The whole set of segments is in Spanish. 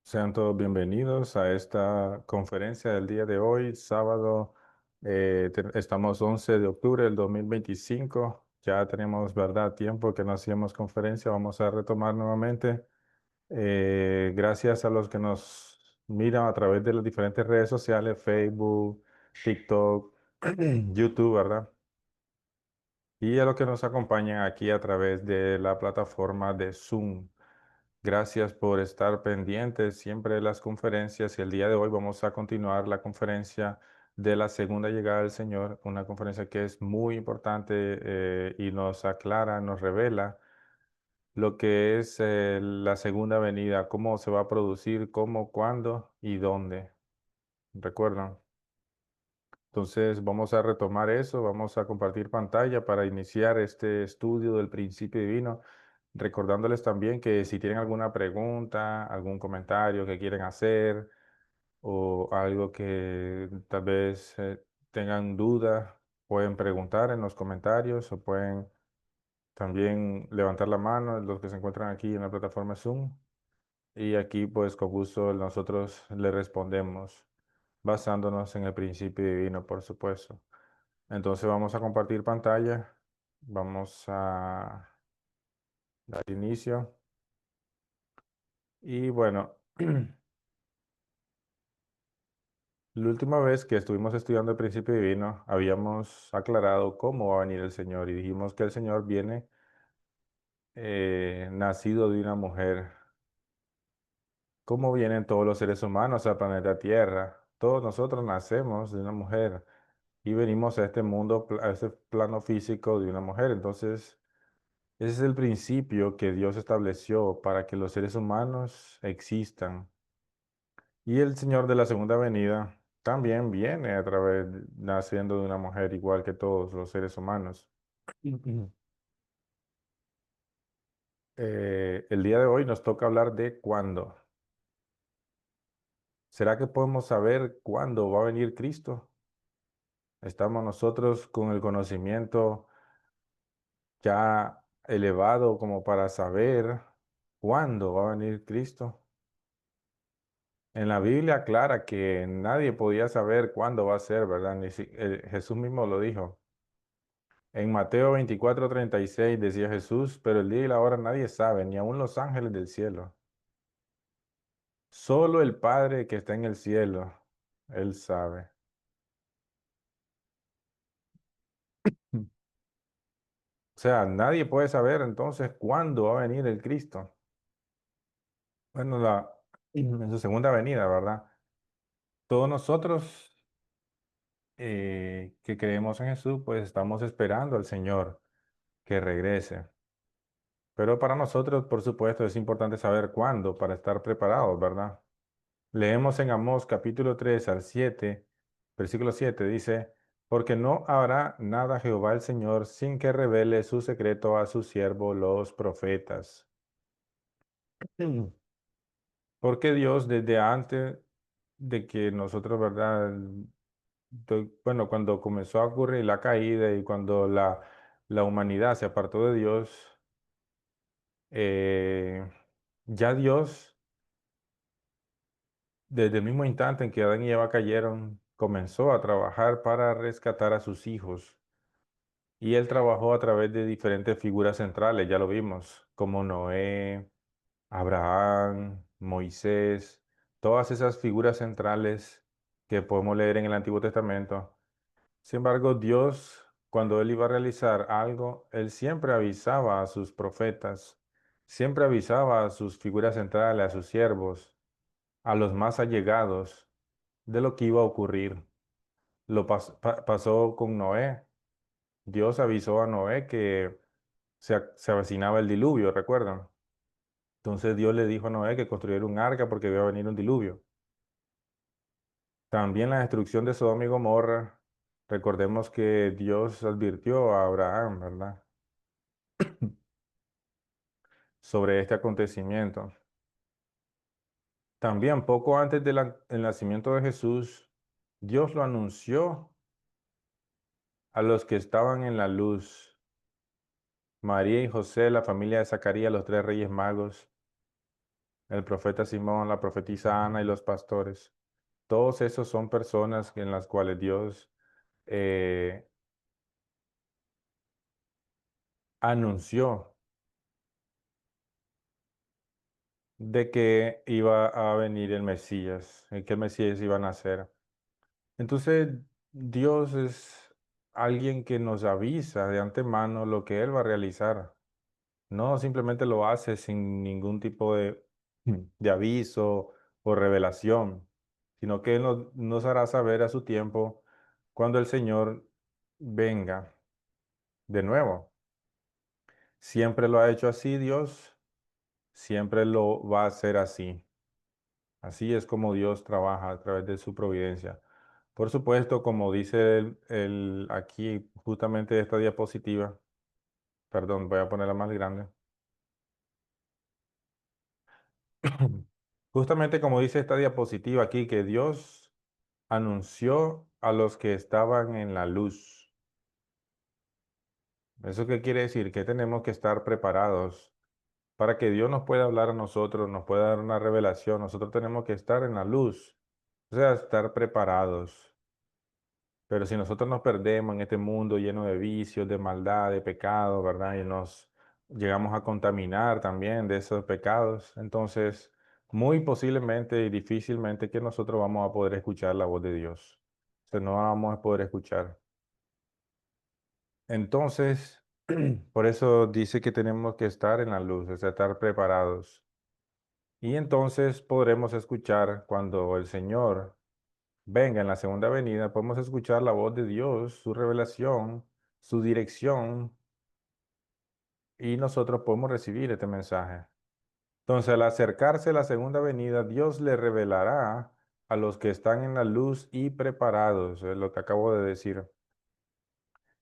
Sean todos bienvenidos a esta conferencia del día de hoy, sábado. Estamos 11 de octubre del 2025. Ya tenemos, ¿verdad?, tiempo que no hacíamos conferencia. Vamos a retomar nuevamente. Gracias a los que nos miran a través de las diferentes redes sociales, Facebook, TikTok, YouTube, ¿verdad? Y a los que nos acompañan aquí a través de la plataforma de Zoom. Gracias por estar pendientes siempre de las conferencias y el día de hoy vamos a continuar la conferencia de la segunda llegada del Señor, una conferencia que es muy importante y nos aclara, nos revela lo que es la segunda venida, cómo se va a producir, cómo, cuándo y dónde. ¿Recuerdan? Entonces vamos a retomar eso, vamos a compartir pantalla para iniciar este estudio del principio divino, recordándoles también que si tienen alguna pregunta, algún comentario que quieren hacer o algo que tal vez tengan duda, pueden preguntar en los comentarios o pueden también levantar la mano los que se encuentran aquí en la plataforma Zoom y aquí pues con gusto nosotros le respondemos basándonos en el principio divino, por supuesto. Entonces vamos a compartir pantalla, vamos a dar inicio y bueno, la última vez que estuvimos estudiando el principio divino habíamos aclarado cómo va a venir el Señor y dijimos que el Señor viene nacido de una mujer. ¿Cómo vienen todos los seres humanos al planeta Tierra? Todos nosotros nacemos de una mujer y venimos a este mundo, a este plano físico de una mujer. Entonces, ese es el principio que Dios estableció para que los seres humanos existan. Y el Señor de la segunda venida también viene a través, naciendo de una mujer igual que todos los seres humanos. Ujú. El día de hoy nos toca hablar de cuándo. ¿Será que podemos saber cuándo va a venir Cristo? ¿Estamos nosotros con el conocimiento ya elevado como para saber cuándo va a venir Cristo? En la Biblia aclara que nadie podía saber cuándo va a ser, ¿verdad? Jesús mismo lo dijo. En Mateo 24:36 decía Jesús, pero el día y la hora nadie sabe, ni aun los ángeles del cielo. Solo el Padre que está en el cielo, Él sabe. Mm. O sea, nadie puede saber entonces cuándo va a venir el Cristo. Bueno, en su segunda venida, ¿verdad? Todos nosotros que creemos en Jesús, pues estamos esperando al Señor que regrese. Pero para nosotros, por supuesto, es importante saber cuándo para estar preparados, ¿verdad? Leemos en Amós capítulo 3 al 7, versículo 7, dice, porque no hará nada Jehová el Señor sin que revele su secreto a sus siervos los profetas. Mm. Porque Dios desde antes de que nosotros, ¿verdad? Bueno, cuando comenzó a ocurrir la caída y cuando la humanidad se apartó de Dios, eh, ya Dios, desde el mismo instante en que Adán y Eva cayeron, comenzó a trabajar para rescatar a sus hijos. Y él trabajó a través de diferentes figuras centrales, ya lo vimos, como Noé, Abraham, Moisés, todas esas figuras centrales que podemos leer en el Antiguo Testamento. Sin embargo, Dios, cuando él iba a realizar algo, él siempre avisaba a sus profetas, siempre avisaba a sus figuras centrales, a sus siervos, a los más allegados de lo que iba a ocurrir. Pasó con Noé. Dios avisó a Noé que se avecinaba el diluvio, ¿recuerdan? Entonces Dios le dijo a Noé que construyera un arca porque iba a venir un diluvio. También la destrucción de Sodoma y Gomorra. Recordemos que Dios advirtió a Abraham, ¿verdad? Sobre este acontecimiento. También poco antes del nacimiento de Jesús, Dios lo anunció a los que estaban en la luz. María y José, la familia de Zacarías, los tres reyes magos. el profeta Simón, la profetisa Ana y los pastores. Todos esos son personas en las cuales Dios eh, anunció de que iba a venir el Mesías, que el Mesías iba a nacer. Entonces, Dios es alguien que nos avisa de antemano lo que Él va a realizar. No simplemente lo hace sin ningún tipo de aviso o revelación, sino que Él nos hará saber a su tiempo cuando el Señor venga de nuevo. Siempre lo ha hecho así Dios, siempre lo va a hacer así. Así es como Dios trabaja a través de su providencia. Por supuesto, como dice aquí justamente esta diapositiva, perdón, voy a ponerla más grande. Justamente como dice esta diapositiva aquí, que Dios anunció a los que estaban en la luz. ¿Eso qué quiere decir? Que tenemos que estar preparados para que Dios nos pueda hablar a nosotros, nos pueda dar una revelación. Nosotros tenemos que estar en la luz, o sea, estar preparados. Pero si nosotros nos perdemos en este mundo lleno de vicios, de maldad, de pecado, ¿verdad? Y nos llegamos a contaminar también de esos pecados, entonces muy posiblemente y difícilmente que nosotros vamos a poder escuchar la voz de Dios. O sea, no vamos a poder escuchar. Entonces, por eso dice que tenemos que estar en la luz, o sea, estar preparados. Y entonces podremos escuchar cuando el Señor venga en la segunda venida, podemos escuchar la voz de Dios, su revelación, su dirección, y nosotros podemos recibir este mensaje. Entonces, al acercarse la segunda venida, Dios le revelará a los que están en la luz y preparados, es lo que acabo de decir.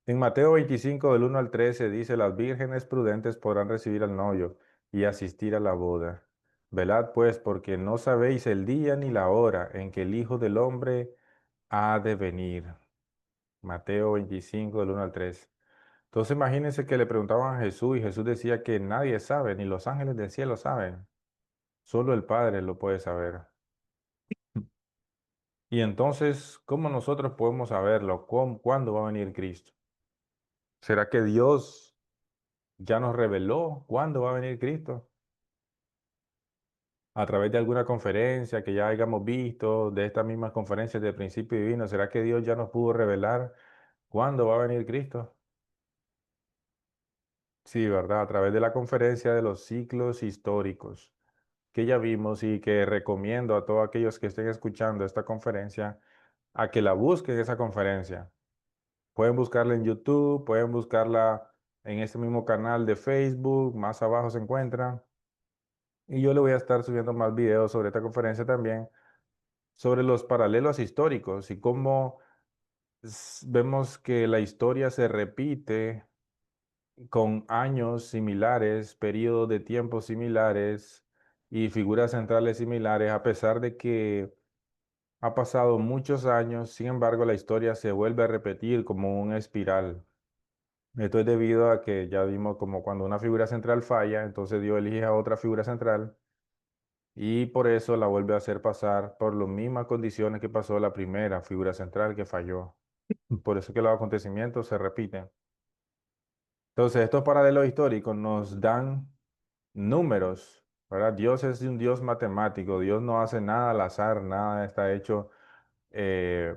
En Mateo 25, del 1 al 13, dice, las vírgenes prudentes podrán recibir al novio y asistir a la boda. Velad pues, porque no sabéis el día ni la hora en que el Hijo del Hombre ha de venir. Mateo 25, del 1 al 3. Entonces imagínense que le preguntaban a Jesús y Jesús decía que nadie sabe, ni los ángeles del cielo saben, solo el Padre lo puede saber. Y entonces, ¿cómo nosotros podemos saberlo? ¿Cuándo va a venir Cristo? ¿Será que Dios ya nos reveló cuándo va a venir Cristo? A través de alguna conferencia que ya hayamos visto, de estas mismas conferencias de principio divino, ¿será que Dios ya nos pudo revelar cuándo va a venir Cristo? Sí, ¿verdad? A través de la conferencia de los ciclos históricos que ya vimos y que recomiendo a todos aquellos que estén escuchando esta conferencia a que la busquen esa conferencia. Pueden buscarla en YouTube, pueden buscarla en este mismo canal de Facebook, más abajo se encuentra. Y yo le voy a estar subiendo más videos sobre esta conferencia también, sobre los paralelos históricos y cómo vemos que la historia se repite con años similares, periodos de tiempo similares y figuras centrales similares, a pesar de que ha pasado muchos años, sin embargo, la historia se vuelve a repetir como una espiral. Esto es debido a que ya vimos como cuando una figura central falla, entonces Dios elige a otra figura central y por eso la vuelve a hacer pasar por las mismas condiciones que pasó la primera figura central que falló. Por eso que los acontecimientos se repiten. Entonces, estos paralelos históricos nos dan números, ¿verdad? Dios es un Dios matemático, Dios no hace nada al azar, nada está hecho eh,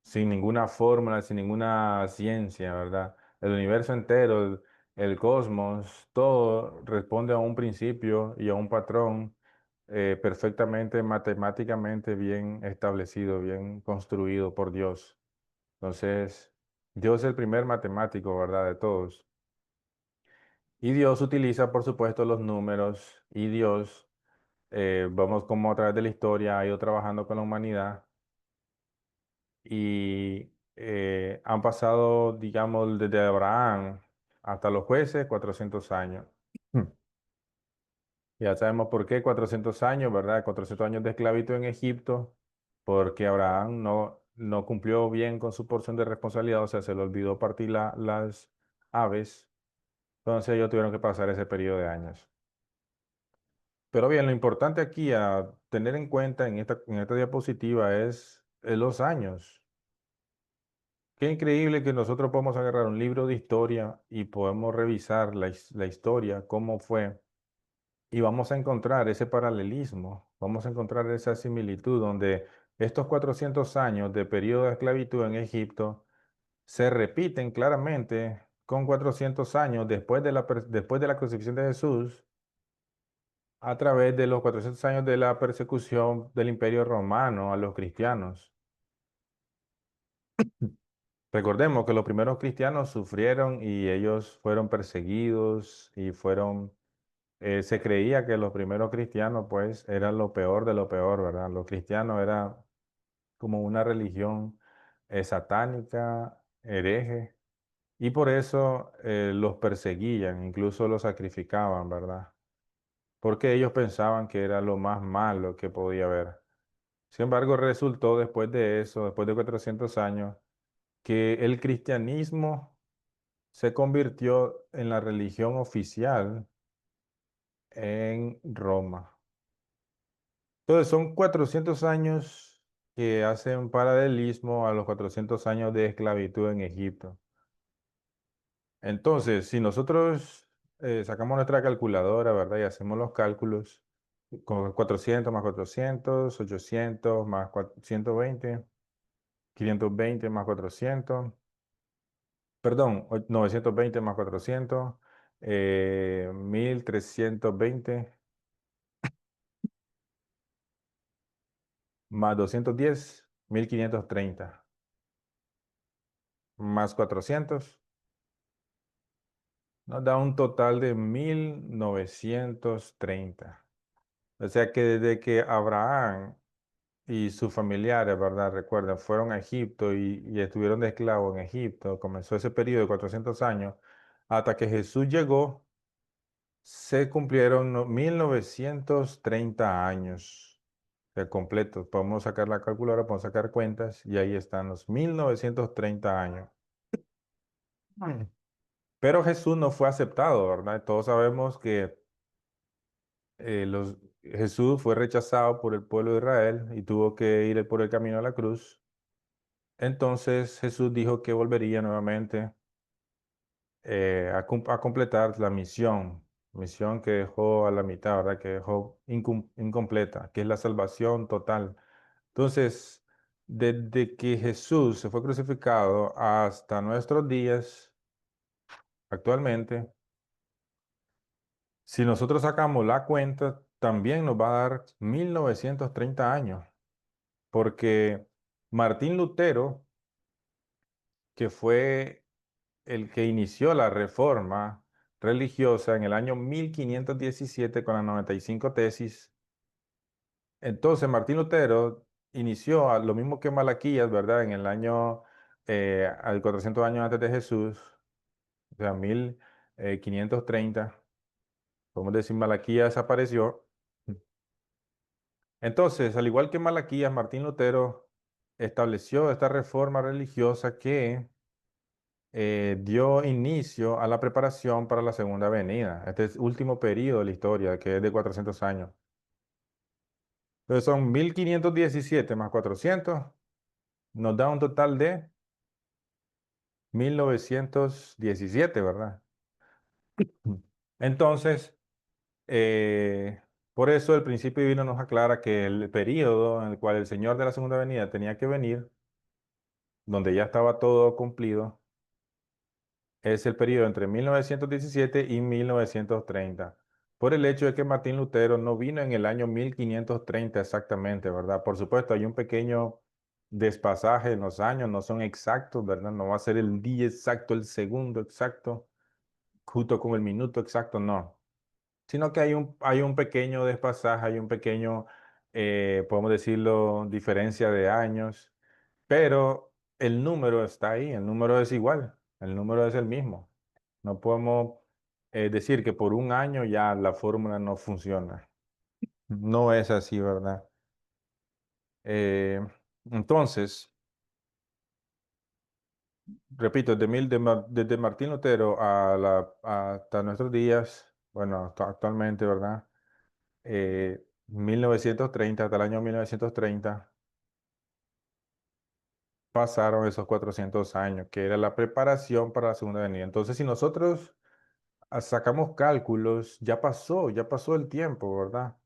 sin ninguna fórmula, sin ninguna ciencia, ¿verdad? El universo entero, el cosmos, todo responde a un principio y a un patrón perfectamente matemáticamente bien establecido, bien construido por Dios. Entonces, Dios es el primer matemático, ¿verdad? De todos. Y Dios utiliza, por supuesto, los números y Dios, vamos como a través de la historia, ha ido trabajando con la humanidad y han pasado, digamos, desde Abraham hasta los jueces, 400 años. Hmm. Ya sabemos por qué 400 años, ¿verdad? 400 años de esclavitud en Egipto, porque Abraham no cumplió bien con su porción de responsabilidad, o sea, se le olvidó partir las aves, entonces ellos tuvieron que pasar ese periodo de años. Pero bien, lo importante aquí a tener en cuenta en esta diapositiva es los años. Qué increíble que nosotros podemos agarrar un libro de historia y podemos revisar la historia, cómo fue, y vamos a encontrar ese paralelismo, vamos a encontrar esa similitud donde estos 400 años de periodo de esclavitud en Egipto se repiten claramente con 400 años después de la crucifixión de Jesús a través de los 400 años de la persecución del Imperio Romano a los cristianos. Recordemos que los primeros cristianos sufrieron y ellos fueron perseguidos y se creía que los primeros cristianos pues eran lo peor de lo peor, ¿verdad? Los cristianos era como una religión satánica, hereje, y por eso los perseguían, incluso los sacrificaban, ¿verdad? Porque ellos pensaban que era lo más malo que podía haber. Sin embargo, resultó después de eso, después de 400 años, que el cristianismo se convirtió en la religión oficial en Roma. Entonces son 400 años que hacen paralelismo a los 400 años de esclavitud en Egipto. Entonces, si nosotros sacamos nuestra calculadora, ¿verdad? Y hacemos los cálculos con 400 más 400, 800 más 120, 520 más 400, perdón, 920 más 400, 1320 más 210, 1530 más 400, nos da un total de 1930. O sea que desde que Abraham y sus familiares, ¿verdad? Recuerden, fueron a Egipto y estuvieron de esclavos en Egipto, comenzó ese periodo de 400 años, hasta que Jesús llegó, se cumplieron 1930 años de completo. Podemos sacar la calculadora, podemos sacar cuentas y ahí están los 1930 años. Mm. Pero Jesús no fue aceptado, ¿verdad? Todos sabemos que Jesús fue rechazado por el pueblo de Israel y tuvo que ir por el camino a la cruz. Entonces Jesús dijo que volvería nuevamente a completar la misión que dejó a la mitad, ¿verdad? Que dejó incompleta, que es la salvación total. Entonces, desde que Jesús se fue crucificado hasta nuestros días, actualmente, si nosotros sacamos la cuenta, también nos va a dar 1930 años, porque Martín Lutero, que fue el que inició la reforma religiosa en el año 1517 con las 95 tesis. Entonces, Martín Lutero inició lo mismo que Malaquías, ¿verdad? En el año, al 400 años antes de Jesús, o sea, 1530. Podemos decir, Malaquías apareció. Entonces, al igual que Malaquías, Martín Lutero estableció esta reforma religiosa que dio inicio a la preparación para la segunda venida. Este es el último periodo de la historia, que es de 400 años. Entonces son 1517 más 400, nos da un total de 1917, ¿verdad? Mm. Entonces, eh, por eso el principio divino nos aclara que el periodo en el cual el Señor de la segunda venida tenía que venir, donde ya estaba todo cumplido, es el periodo entre 1917 y 1930, por el hecho de que Martín Lutero no vino en el año 1530 exactamente, ¿verdad? Por supuesto, hay un pequeño despasaje en los años, no son exactos, ¿verdad? No va a ser el día exacto, el segundo exacto, justo con el minuto exacto, no. Sino que hay un pequeño despasaje, hay un pequeño, podemos decirlo, diferencia de años, pero el número está ahí, el número es igual, el número es el mismo. No podemos decir que por un año ya la fórmula no funciona. No es así, ¿verdad? Eh, entonces, repito, desde Martín Lutero hasta nuestros días, bueno, actualmente, ¿verdad? 1930, hasta el año 1930, pasaron esos 400 años, que era la preparación para la segunda venida. Entonces, si nosotros sacamos cálculos, ya pasó el tiempo, ¿verdad?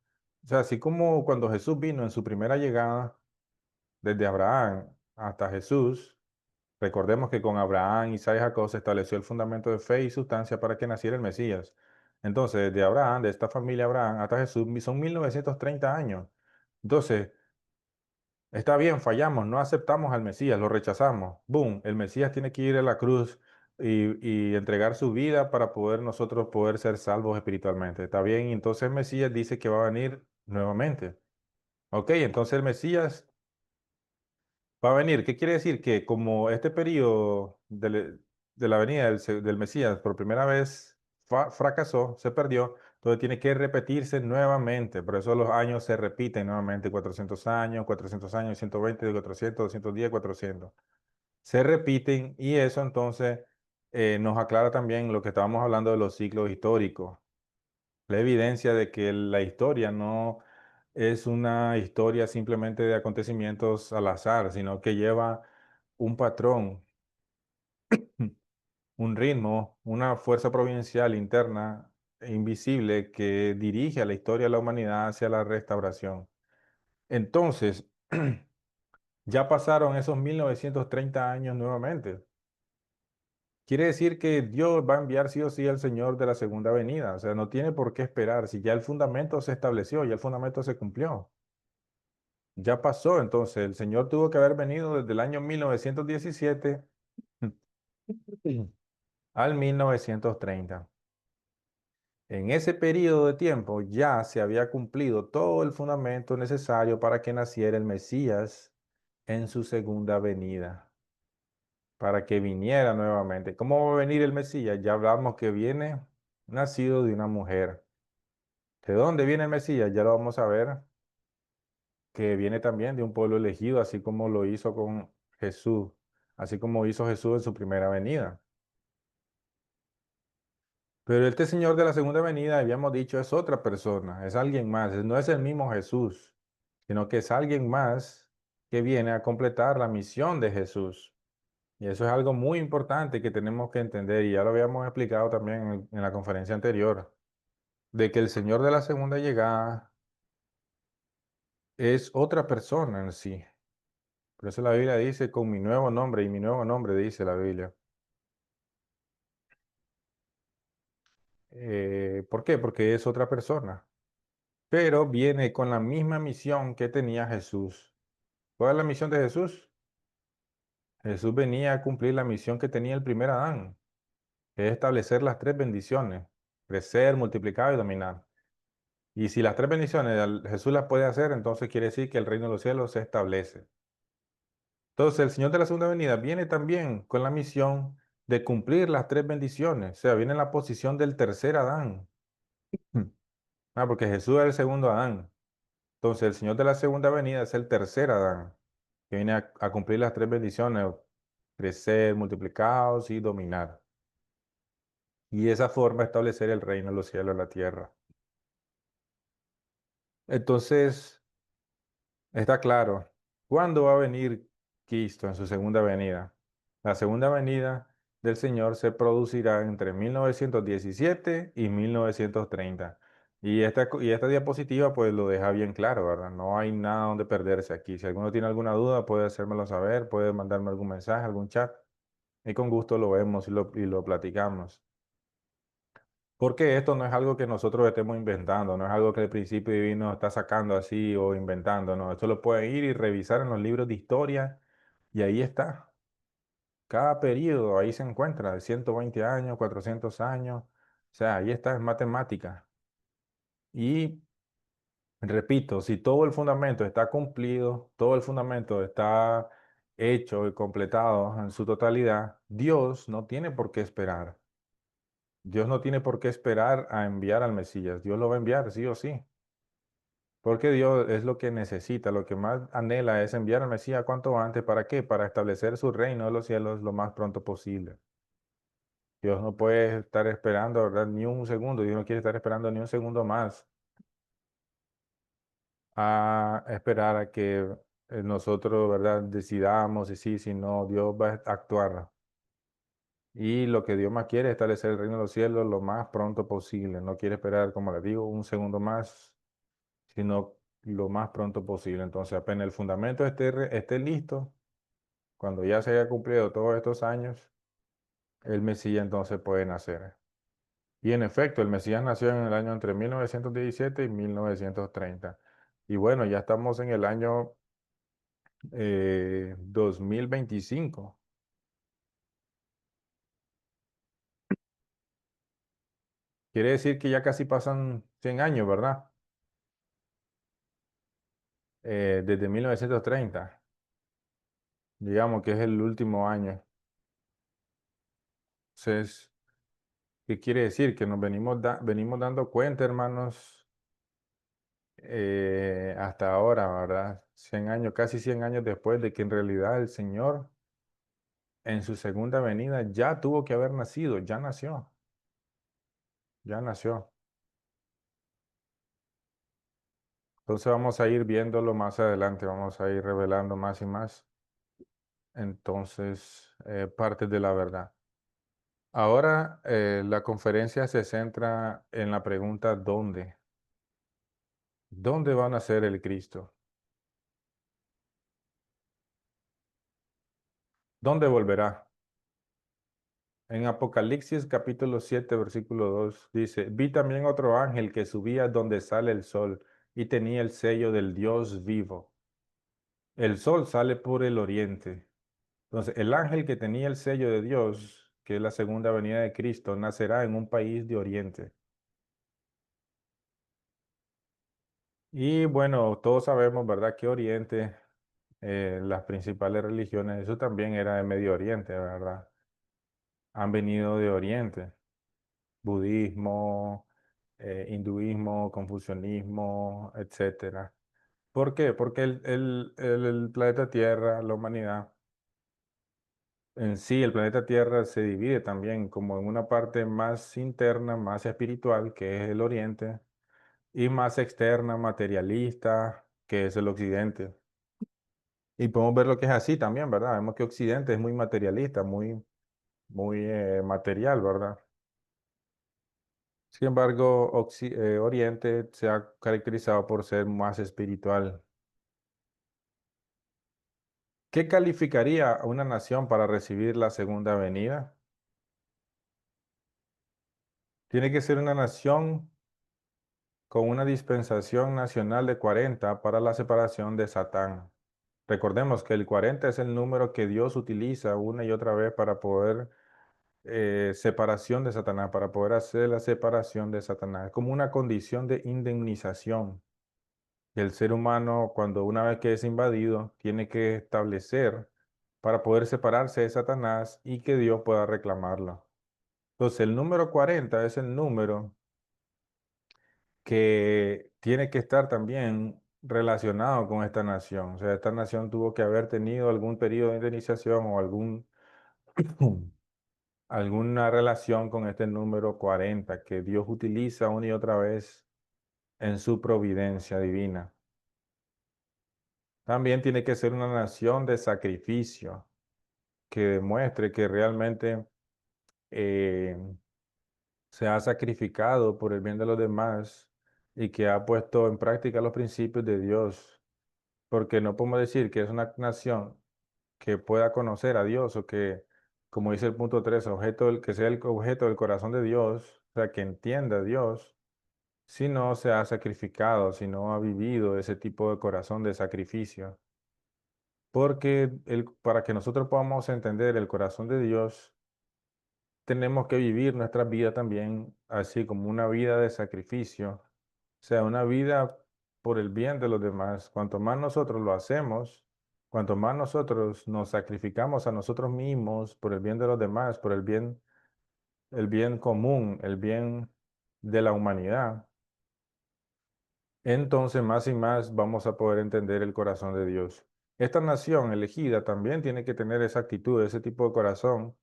O sea, así como cuando Jesús vino en su primera llegada, desde Abraham hasta Jesús, recordemos que con Abraham, Isaac y Jacob se estableció el fundamento de fe y sustancia para que naciera el Mesías. Entonces, de Abraham, de esta familia Abraham hasta Jesús, son 1930 años. Entonces, está bien, fallamos, no aceptamos al Mesías, lo rechazamos. Boom, el Mesías tiene que ir a la cruz y entregar su vida para poder nosotros poder ser salvos espiritualmente. Está bien, y entonces el Mesías dice que va a venir nuevamente. Ok, entonces el Mesías va a venir. ¿Qué quiere decir? Que como este periodo de la venida del Mesías por primera vez fracasó, se perdió, entonces tiene que repetirse nuevamente. Por eso los años se repiten nuevamente, 400 años, 120, 400, 210, 400. Se repiten y eso entonces nos aclara también lo que estábamos hablando de los ciclos históricos. La evidencia de que la historia no es una historia simplemente de acontecimientos al azar, sino que lleva un patrón, un ritmo, una fuerza providencial interna e invisible que dirige a la historia de la humanidad hacia la restauración. Entonces, ya pasaron esos 1930 años nuevamente. Quiere decir que Dios va a enviar sí o sí al Señor de la segunda venida. O sea, no tiene por qué esperar. Si ya el fundamento se estableció, ya el fundamento se cumplió. Ya pasó, entonces el Señor tuvo que haber venido desde el año 1917 al 1930. En ese periodo de tiempo ya se había cumplido todo el fundamento necesario para que naciera el Mesías en su segunda venida, para que viniera nuevamente. ¿Cómo va a venir el Mesías? Ya hablamos que viene nacido de una mujer. ¿De dónde viene el Mesías? Ya lo vamos a ver, que viene también de un pueblo elegido, así como lo hizo con Jesús, así como hizo Jesús en su primera venida. Pero este Señor de la segunda venida, habíamos dicho, es otra persona, es alguien más, no es el mismo Jesús, sino que es alguien más que viene a completar la misión de Jesús. Y eso es algo muy importante que tenemos que entender, y ya lo habíamos explicado también en la conferencia anterior, de que el Señor de la segunda llegada es otra persona en sí. Por eso la Biblia dice, con mi nuevo nombre, y mi nuevo nombre dice la Biblia. ¿Por qué? Porque es otra persona, pero viene con la misma misión que tenía Jesús. ¿Cuál es la misión de Jesús? Jesús venía a cumplir la misión que tenía el primer Adán, que es establecer las tres bendiciones: crecer, multiplicar y dominar. Y si las tres bendiciones Jesús las puede hacer, entonces quiere decir que el reino de los cielos se establece. Entonces el Señor de la segunda venida viene también con la misión de cumplir las tres bendiciones. O sea, viene en la posición del tercer Adán. Porque Jesús es el segundo Adán. Entonces el Señor de la segunda venida es el tercer Adán, que viene a cumplir las tres bendiciones: crecer, multiplicados y dominar. Y de esa forma establecer el reino de los cielos en la tierra. Entonces, está claro, ¿cuándo va a venir Cristo en su segunda venida? La segunda venida del Señor se producirá entre 1917 y 1930. Y esta diapositiva pues lo deja bien claro, ¿verdad? No hay nada donde perderse aquí. Si alguno tiene alguna duda, puede hacérmelo saber, puede mandarme algún mensaje, algún chat, y con gusto lo vemos y lo platicamos. Porque esto no es algo que nosotros estemos inventando, no es algo que el principio divino está sacando así o inventando, no. Esto lo pueden ir y revisar en los libros de historia y ahí está. Cada periodo ahí se encuentra, de 120 años, 400 años. O sea, ahí está, es matemática. Y repito, si todo el fundamento está cumplido, todo el fundamento está hecho y completado en su totalidad, Dios no tiene por qué esperar. Dios no tiene por qué esperar a enviar al Mesías. Dios lo va a enviar, sí o sí. Porque Dios es lo que necesita, lo que más anhela es enviar al Mesías cuanto antes. ¿Para qué? Para establecer su reino de los cielos lo más pronto posible. Dios no puede estar esperando, ¿verdad? Ni un segundo. Dios no quiere estar esperando ni un segundo más. a esperar a que nosotros, ¿verdad?, decidamos si sí, si no, Dios va a actuar. Y lo que Dios más quiere es establecer el reino de los cielos lo más pronto posible. No quiere esperar, como les digo, un segundo más, sino lo más pronto posible. Entonces, apenas el fundamento esté listo, cuando ya se haya cumplido todos estos años, el Mesías entonces puede nacer. Y en efecto, el Mesías nació en el año entre 1917 y 1930. Y bueno, ya estamos en el año 2025. Quiere decir que ya casi pasan 100 años, ¿verdad? Desde 1930, digamos que es el último año. Entonces, ¿qué quiere decir? Que nos venimos dando cuenta, hermanos, hasta ahora, ¿verdad? 100 años, casi 100 años después de que en realidad el Señor en su segunda venida ya tuvo que haber nacido, ya nació, ya nació. Entonces vamos a ir viéndolo más adelante, vamos a ir revelando más y más. Entonces, partes de la verdad. Ahora la conferencia se centra en la pregunta ¿dónde? ¿Dónde va a nacer el Cristo? ¿Dónde volverá? En Apocalipsis capítulo 7 versículo 2 dice, vi también otro ángel que subía donde sale el sol y tenía el sello del Dios vivo. El sol sale por el oriente. Entonces, el ángel que tenía el sello de Dios, que es la segunda venida de Cristo, nacerá en un país de oriente. Y bueno, todos sabemos, ¿verdad?, que Oriente, las principales religiones, eso también era de Medio Oriente, ¿verdad? Han venido de Oriente. Budismo, hinduismo, confucianismo, etcétera. ¿Por qué? Porque el planeta Tierra, la humanidad, en sí, el planeta Tierra se divide también como en una parte más interna, más espiritual, que es el Oriente, y más externa, materialista, que es el Occidente. Y podemos ver lo que es así también, ¿verdad? Vemos que Occidente es muy materialista, muy material, ¿verdad? Sin embargo, Oriente se ha caracterizado por ser más espiritual. ¿Qué calificaría a una nación para recibir la segunda venida? Tiene que ser una nación con una dispensación nacional de 40 para la separación de Satán. Recordemos que el 40 es el número que Dios utiliza una y otra vez para poder separación de Satanás, para poder hacer la separación de Satanás, como una condición de indemnización. El ser humano, cuando una vez que es invadido, tiene que establecer para poder separarse de Satanás y que Dios pueda reclamarlo. Entonces, el número 40 es el número que tiene que estar también relacionado con esta nación. O sea, esta nación tuvo que haber tenido algún periodo de indemnización o alguna relación con este número 40 que Dios utiliza una y otra vez en su providencia divina. También tiene que ser una nación de sacrificio que demuestre que realmente eh, se ha sacrificado por el bien de los demás y que ha puesto en práctica los principios de Dios. Porque no podemos decir que es una nación que pueda conocer a Dios o que, como dice el punto 3, que sea el objeto del corazón de Dios, o sea, que entienda a Dios, si no se ha sacrificado, si no ha vivido ese tipo de corazón de sacrificio. Porque para que nosotros podamos entender el corazón de Dios, tenemos que vivir nuestra vida también así como una vida de sacrificio, o sea, una vida por el bien de los demás. Cuanto más nosotros lo hacemos, cuanto más nosotros nos sacrificamos a nosotros mismos por el bien de los demás, por el bien común, el bien de la humanidad, entonces más y más vamos a poder entender el corazón de Dios. Esta nación elegida también tiene que tener esa actitud, ese tipo de corazón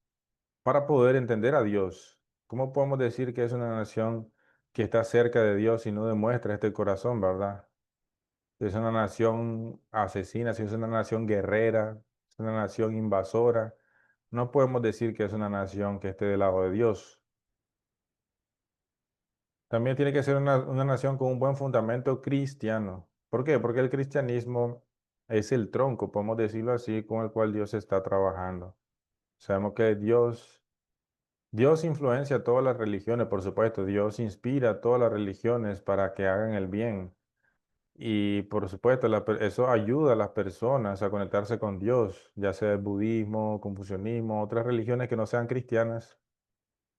para poder entender a Dios. ¿Cómo podemos decir que es una nación que está cerca de Dios y no demuestra este corazón, verdad? si es una nación asesina, si es una nación guerrera, si es una nación invasora, no podemos decir que es una nación que esté del lado de Dios. También tiene que ser una nación con un buen fundamento cristiano. ¿Por qué? Porque el cristianismo es el tronco, podemos decirlo así, con el cual Dios está trabajando. Sabemos que Dios influencia a todas las religiones, por supuesto. Dios inspira a todas las religiones para que hagan el bien. Y por supuesto, eso ayuda a las personas a conectarse con Dios, ya sea el budismo, confucianismo, otras religiones que no sean cristianas.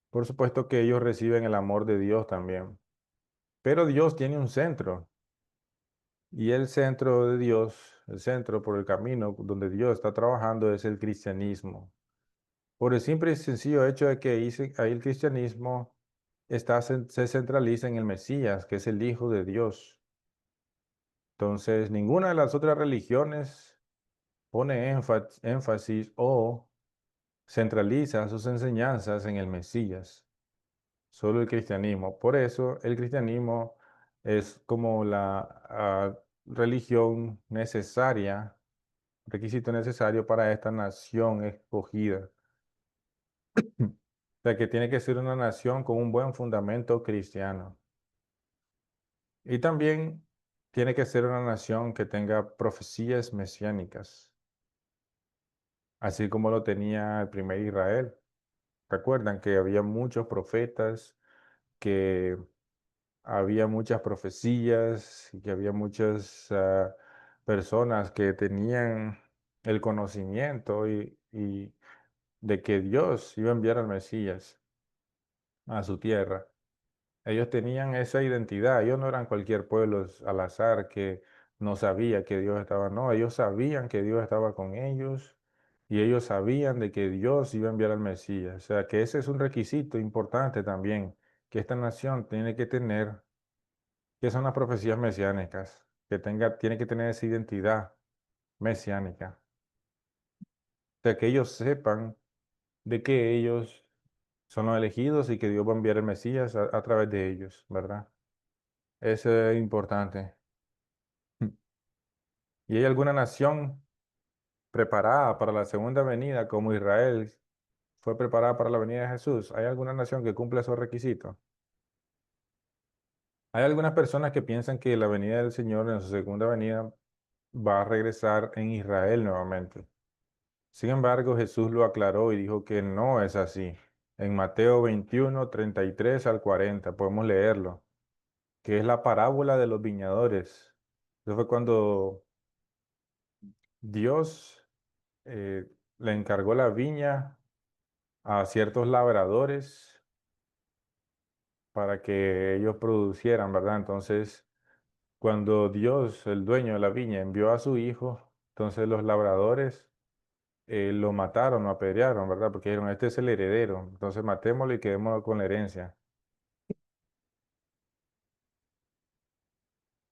Por supuesto que ellos reciben el amor de Dios también. Pero Dios tiene un centro. Y el centro de Dios, el centro por el camino donde Dios está trabajando es el cristianismo. Por el simple y sencillo hecho de que ahí el cristianismo se centraliza en el Mesías, que es el Hijo de Dios. Entonces, ninguna de las otras religiones pone énfasis o centraliza sus enseñanzas en el Mesías, solo el cristianismo. Por eso, el cristianismo es como la religión necesaria, requisito necesario para esta nación escogida. O sea, que tiene que ser una nación con un buen fundamento cristiano. Y también tiene que ser una nación que tenga profecías mesiánicas, así como lo tenía el primer Israel. Recuerdan que había muchos profetas, que había muchas profecías y que había muchas personas que tenían el conocimiento y de que Dios iba a enviar al Mesías a su tierra. Ellos tenían esa identidad, ellos no eran cualquier pueblo al azar que no sabía que Dios estaba, no, ellos sabían que Dios estaba con ellos y ellos sabían de que Dios iba a enviar al Mesías. O sea, que ese es un requisito importante también que esta nación tiene que tener, que son las profecías mesiánicas, tiene que tener esa identidad mesiánica. O sea, que ellos sepan de que ellos son los elegidos y que Dios va a enviar el Mesías a través de ellos, ¿verdad? Eso es importante. ¿Y hay alguna nación preparada para la segunda venida como Israel fue preparada para la venida de Jesús? ¿Hay alguna nación que cumple esos requisitos? Hay algunas personas que piensan que la venida del Señor en su segunda venida va a regresar en Israel nuevamente. Sin embargo, Jesús lo aclaró y dijo que no es así. En Mateo 21, 33 al 40 podemos leerlo, que es la parábola de los viñadores. Eso fue cuando Dios eh, le encargó la viña a ciertos labradores para que ellos producieran, ¿verdad? Entonces, cuando Dios, el dueño de la viña, envió a su hijo, entonces los labradores lo mataron, lo apedrearon, ¿verdad? Porque dijeron, este es el heredero, entonces matémoslo y quedémonos con la herencia.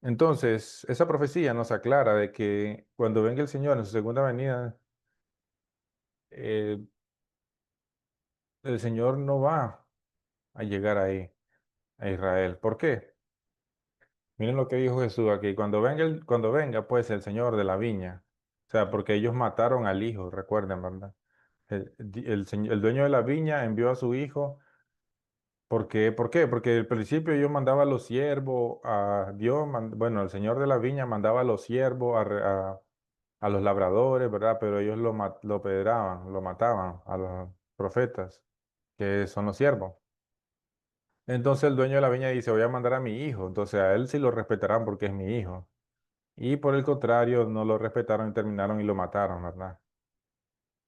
Entonces, esa profecía nos aclara de que cuando venga el Señor en su segunda venida, eh, el Señor no va a llegar ahí, a Israel. ¿Por qué? Miren lo que dijo Jesús aquí, cuando venga pues el Señor de la viña, o sea, porque ellos mataron al hijo, recuerden, ¿verdad? El dueño de la viña envió a su hijo, ¿por qué? Porque al principio ellos mandaban a los siervos, bueno, el Señor de la viña mandaba a los siervos, a los labradores, ¿verdad? Pero ellos lo pedraban, lo mataban a los profetas, que son los siervos. Entonces el dueño de la viña dice, voy a mandar a mi hijo, entonces a él sí lo respetarán porque es mi hijo. Y por el contrario, no lo respetaron y terminaron y lo mataron, ¿verdad?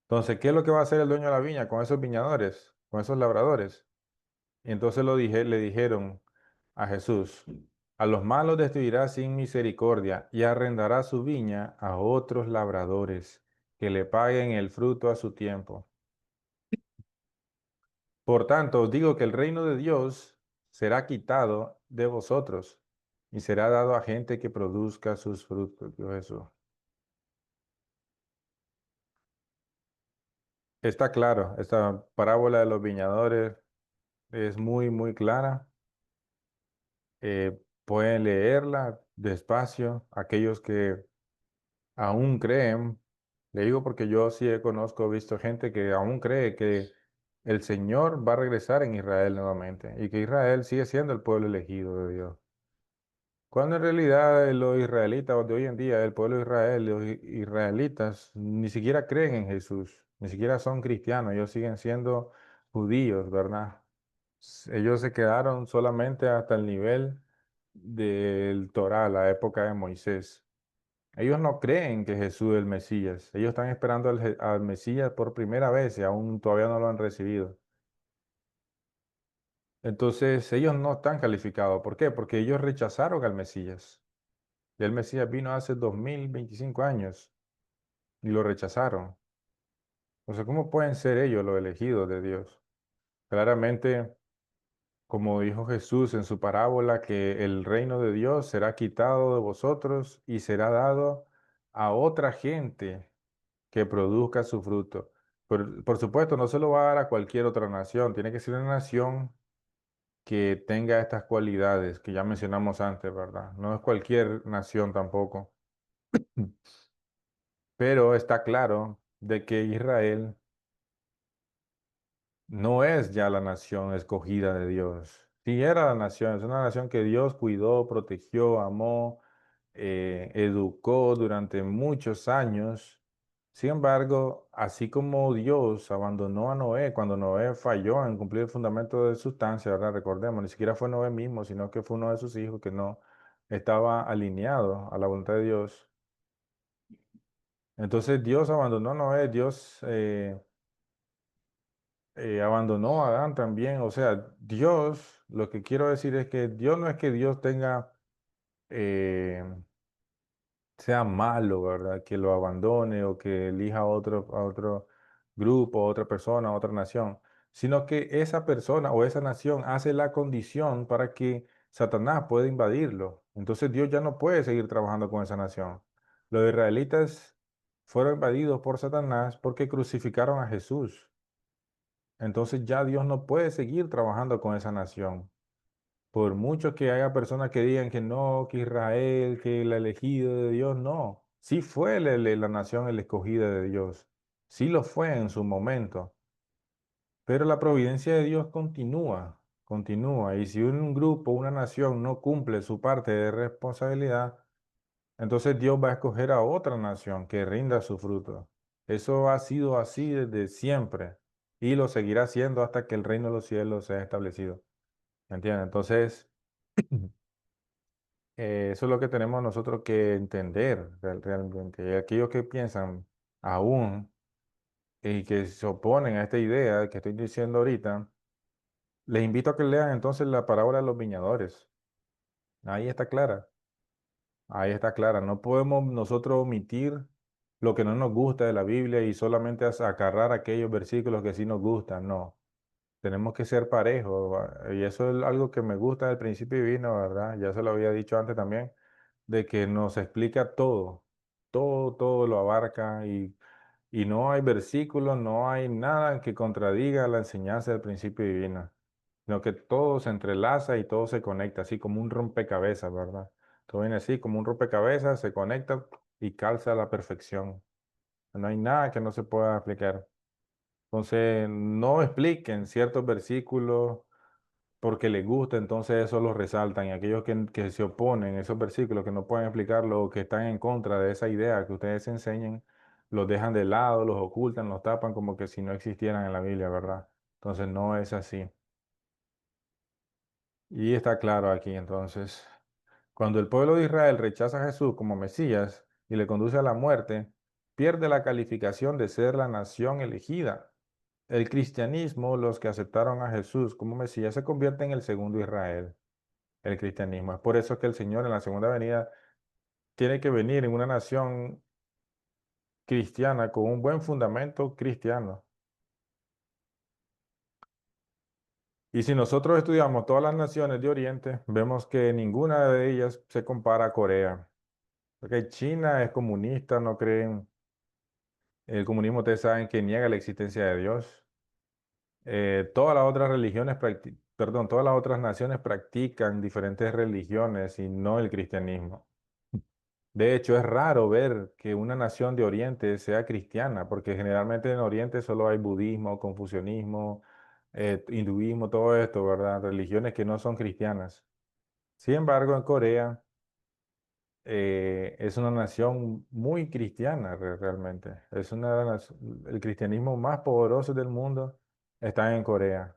Entonces, ¿qué es lo que va a hacer el dueño de la viña con esos viñadores, con esos labradores? Y entonces le dijeron a Jesús, a los malos destruirá sin misericordia y arrendará su viña a otros labradores que le paguen el fruto a su tiempo. Por tanto, os digo que el reino de Dios será quitado de vosotros y será dado a gente que produzca sus frutos. Dijo Jesús. Está claro, esta parábola de los viñadores es muy, muy clara. Pueden leerla, despacio, aquellos que aún creen, le digo porque yo sí conozco, he visto gente que aún cree que el Señor va a regresar en Israel nuevamente y que Israel sigue siendo el pueblo elegido de Dios. Cuando en realidad los israelitas de hoy en día, el pueblo de Israel, los israelitas, ni siquiera creen en Jesús, ni siquiera son cristianos, ellos siguen siendo judíos, ¿verdad? Ellos se quedaron solamente hasta el nivel del Torá, la época de Moisés. Ellos no creen que Jesús es el Mesías. Ellos están esperando al Mesías por primera vez y aún todavía no lo han recibido. Entonces, ellos no están calificados. ¿Por qué? Porque ellos rechazaron al Mesías. Y el Mesías vino hace 2025 años y lo rechazaron. O sea, ¿cómo pueden ser ellos los elegidos de Dios? Claramente, como dijo Jesús en su parábola, que el reino de Dios será quitado de vosotros y será dado a otra gente que produzca su fruto. Por supuesto, no se lo va a dar a cualquier otra nación, tiene que ser una nación que tenga estas cualidades que ya mencionamos antes, ¿verdad? No es cualquier nación tampoco, pero está claro de que Israel no es ya la nación escogida de Dios. Sí era la nación, es una nación que Dios cuidó, protegió, amó, educó durante muchos años. Sin embargo, así como Dios abandonó a Noé cuando Noé falló en cumplir el fundamento de sustancia, ¿verdad? Recordemos, ni siquiera fue Noé mismo, sino que fue uno de sus hijos que no estaba alineado a la voluntad de Dios. Entonces Dios abandonó a Noé, Dios abandonó a Adán también. O sea, Dios, lo que quiero decir es que Dios no es que Dios tenga, eh, sea malo, ¿verdad? Que lo abandone o que elija a otro grupo, a otra persona, a otra nación, sino que esa persona o esa nación hace la condición para que Satanás pueda invadirlo. Entonces Dios ya no puede seguir trabajando con esa nación. Los israelitas fueron invadidos por Satanás porque crucificaron a Jesús. Entonces ya Dios no puede seguir trabajando con esa nación. Por mucho que haya personas que digan que no, que Israel, que el elegido de Dios, no. Sí fue la nación el escogida de Dios. Sí lo fue en su momento. Pero la providencia de Dios continúa, continúa. Y si un grupo, una nación no cumple su parte de responsabilidad, entonces Dios va a escoger a otra nación que rinda su fruto. Eso ha sido así desde siempre y lo seguirá siendo hasta que el reino de los cielos sea establecido. ¿Me entiendes? Entonces, eso es lo que tenemos nosotros que entender realmente. Y aquellos que piensan aún y que se oponen a esta idea que estoy diciendo ahorita, les invito a que lean entonces la parábola de los viñadores. Ahí está clara. Ahí está clara. No podemos nosotros omitir lo que no nos gusta de la Biblia y solamente acarrar aquellos versículos que sí nos gustan. No. Tenemos que ser parejos. Y eso es algo que me gusta del principio divino, ¿verdad? Ya se lo había dicho antes también, de que nos explica todo. Todo lo abarca y no hay versículos, no hay nada que contradiga la enseñanza del principio divino, sino que todo se entrelaza y todo se conecta, así como un rompecabezas, ¿verdad? Todo viene así como un rompecabezas, se conecta y calza a la perfección. No hay nada que no se pueda explicar. Entonces, no expliquen ciertos versículos porque les gusta, entonces eso lo resaltan. Y aquellos que se oponen a esos versículos, que no pueden explicarlo, o que están en contra de esa idea que ustedes enseñen, los dejan de lado, los ocultan, los tapan como que si no existieran en la Biblia, ¿verdad? Entonces no es así. Y está claro aquí entonces. Cuando el pueblo de Israel rechaza a Jesús como Mesías y le conduce a la muerte, pierde la calificación de ser la nación elegida. El cristianismo, los que aceptaron a Jesús como Mesías, se convierte en el segundo Israel, el cristianismo. Es por eso que el Señor en la segunda venida tiene que venir en una nación cristiana con un buen fundamento cristiano. Y si nosotros estudiamos todas las naciones de Oriente, vemos que ninguna de ellas se compara a Corea. Porque China es comunista, no creen, el comunismo ustedes saben que niega la existencia de Dios. Todas las otras religiones, perdón, todas las otras naciones practican diferentes religiones y no el cristianismo. De hecho, es raro ver que una nación de Oriente sea cristiana, porque generalmente en Oriente solo hay budismo, confucianismo, hinduismo, todo esto, ¿verdad? Religiones que no son cristianas. Sin embargo, en Corea es una nación muy cristiana realmente. Es el cristianismo más poderoso del mundo está en Corea.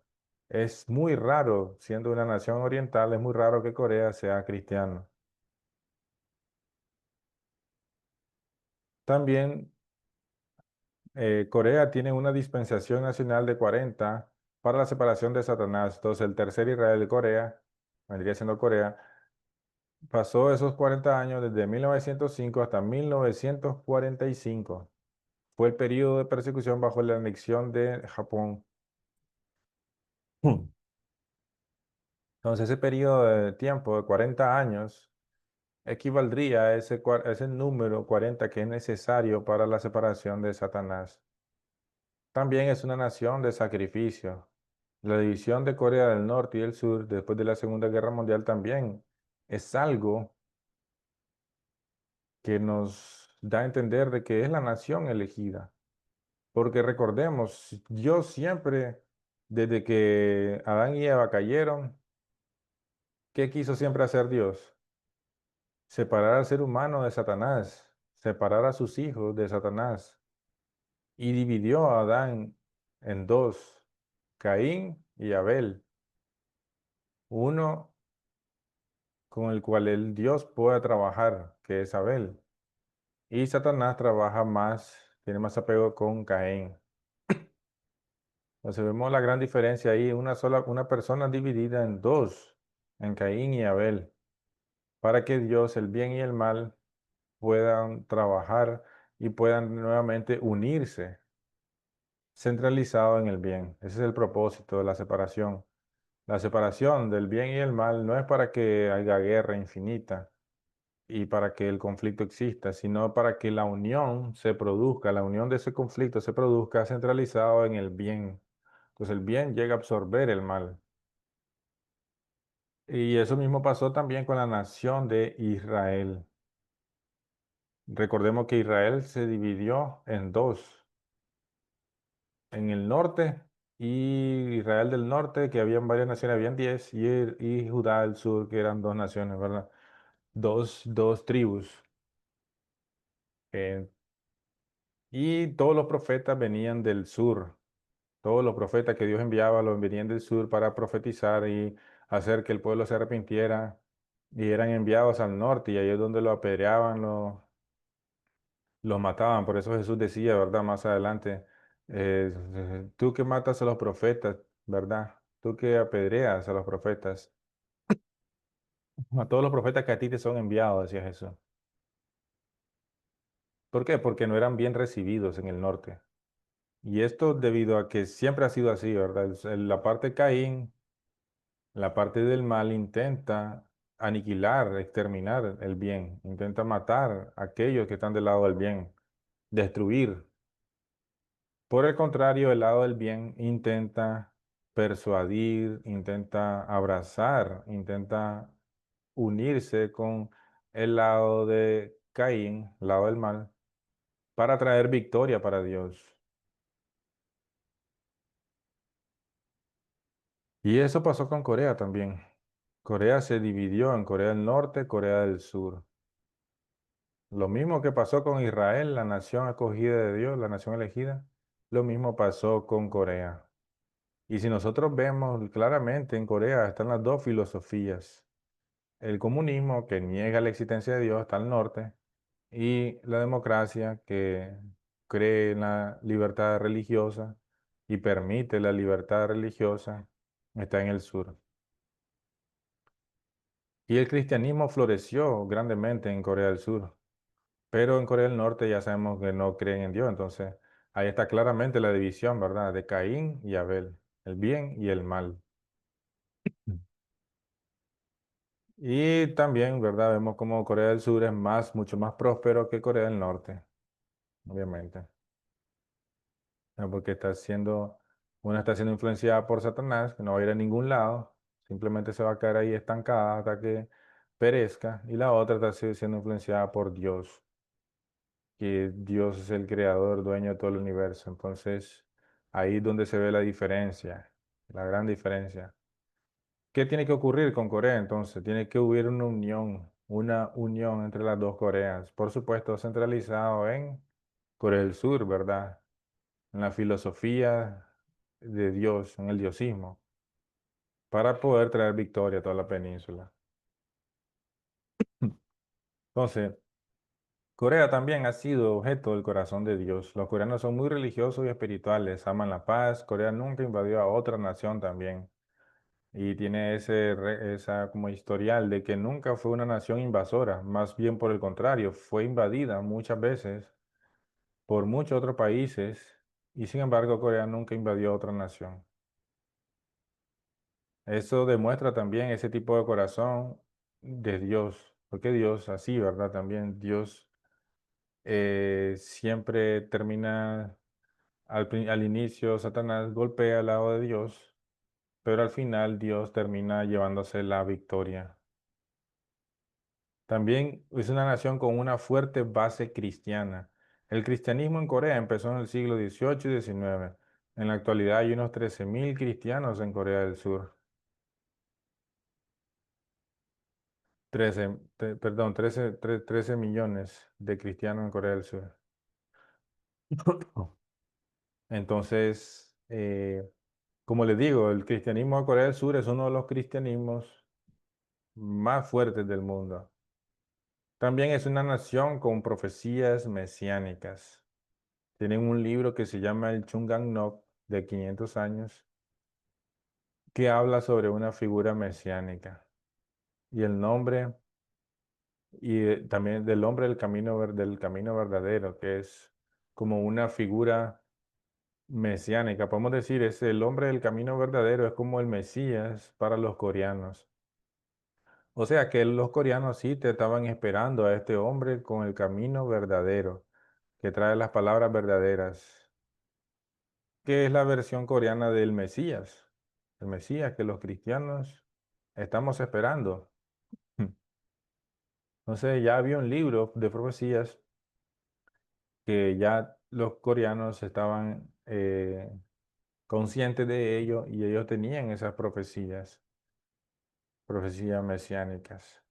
Es muy raro, siendo una nación oriental, es muy raro que Corea sea cristiano. También Corea tiene una dispensación nacional de 40 para la separación de Satanás. Entonces, el tercer Israel de Corea, vendría siendo Corea, pasó esos 40 años desde 1905 hasta 1945. Fue el periodo de persecución bajo la anexión de Japón. Hmm. Entonces, ese periodo de tiempo de 40 años equivaldría a ese número 40 que es necesario para la separación de Satanás. También es una nación de sacrificio. La división de Corea del Norte y del Sur después de la Segunda Guerra Mundial también es algo que nos da a entender de que es la nación elegida. Porque recordemos, Dios siempre, desde que Adán y Eva cayeron, ¿qué quiso siempre hacer Dios? Separar al ser humano de Satanás, separar a sus hijos de Satanás. Y dividió a Adán en dos, Caín y Abel. Uno con el cual el Dios pueda trabajar, que es Abel. Y Satanás trabaja más, tiene más apego con Caín. Entonces vemos la gran diferencia ahí, una persona dividida en dos, en Caín y Abel, para que Dios, el bien y el mal, puedan trabajar y puedan nuevamente unirse, centralizado en el bien. Ese es el propósito de la separación. La separación del bien y el mal no es para que haya guerra infinita y para que el conflicto exista, sino para que la unión se produzca, la unión de ese conflicto se produzca centralizado en el bien. Entonces el bien llega a absorber el mal. Y eso mismo pasó también con la nación de Israel. Recordemos que Israel se dividió en dos, en el norte y Israel del norte, que habían varias naciones, habían 10, y Judá del sur, que eran dos naciones, ¿verdad? Dos tribus. Eh, y todos los profetas venían del sur. Todos los profetas que Dios enviaba los venían del sur para profetizar y hacer que el pueblo se arrepintiera. Y eran enviados al norte y ahí es donde lo apedreaban, los mataban. Por eso Jesús decía, ¿verdad? Más adelante, tú que matas a los profetas, ¿verdad? Tú que apedreas a los profetas, a todos los profetas que a ti te son enviados, decía Jesús. ¿Por qué? Porque no eran bien recibidos en el norte. Y esto debido a que siempre ha sido así, ¿verdad? La parte de Caín, la parte del mal intenta aniquilar, exterminar el bien, intenta matar a aquellos que están del lado del bien, destruir. Por el contrario, el lado del bien intenta persuadir, intenta abrazar, intenta unirse con el lado de Caín, el lado del mal, para traer victoria para Dios. Y eso pasó con Corea también. Corea se dividió en Corea del Norte, Corea del Sur. Lo mismo que pasó con Israel, la nación acogida de Dios, la nación elegida, lo mismo pasó con Corea. Y si nosotros vemos claramente en Corea están las dos filosofías. El comunismo que niega la existencia de Dios está al norte y la democracia que cree en la libertad religiosa y permite la libertad religiosa está en el sur. Y el cristianismo floreció grandemente en Corea del Sur, pero en Corea del Norte ya sabemos que no creen en Dios, entonces ahí está claramente la división, ¿verdad? De Caín y Abel, el bien y el mal. Y también, ¿verdad? Vemos como Corea del Sur es mucho más próspero que Corea del Norte, obviamente. Porque una está siendo influenciada por Satanás, que no va a ir a ningún lado, simplemente se va a quedar ahí estancada hasta que perezca, y la otra está siendo influenciada por Dios, que Dios es el creador, dueño de todo el universo. Entonces, ahí es donde se ve la diferencia, la gran diferencia. ¿Qué tiene que ocurrir con Corea entonces? Tiene que hubiera una unión entre las dos Coreas. Por supuesto, centralizado en Corea del Sur, ¿verdad? En la filosofía de Dios, en el diosismo, para poder traer victoria a toda la península. Entonces, Corea también ha sido objeto del corazón de Dios. Los coreanos son muy religiosos y espirituales, aman la paz. Corea nunca invadió a otra nación también. Y tiene esa como historial de que nunca fue una nación invasora, más bien por el contrario, fue invadida muchas veces por muchos otros países y sin embargo Corea nunca invadió otra nación. Eso demuestra también ese tipo de corazón de Dios, porque Dios así, ¿verdad? También Dios siempre termina al inicio, Satanás golpea al lado de Dios, pero al final Dios termina llevándose la victoria. También es una nación con una fuerte base cristiana. El cristianismo en Corea empezó en el siglo XVIII y XIX. En la actualidad hay unos 13.000 cristianos en Corea del Sur. 13 millones de cristianos en Corea del Sur. Entonces, como les digo, el cristianismo de Corea del Sur es uno de los cristianismos más fuertes del mundo. También es una nación con profecías mesiánicas. Tienen un libro que se llama el Chungang-nok de 500 años, que habla sobre una figura mesiánica. Y el nombre, también del hombre del camino verdadero, que es como una figura mesiánica. Podemos decir, es el hombre del camino verdadero, es como el Mesías para los coreanos. O sea que los coreanos sí te estaban esperando a este hombre con el camino verdadero, que trae las palabras verdaderas, que es la versión coreana del Mesías. El Mesías que los cristianos estamos esperando. Entonces ya había un libro de profecías que ya los coreanos estaban conscientes de ello y ellos tenían esas profecías, profecías mesiánicas.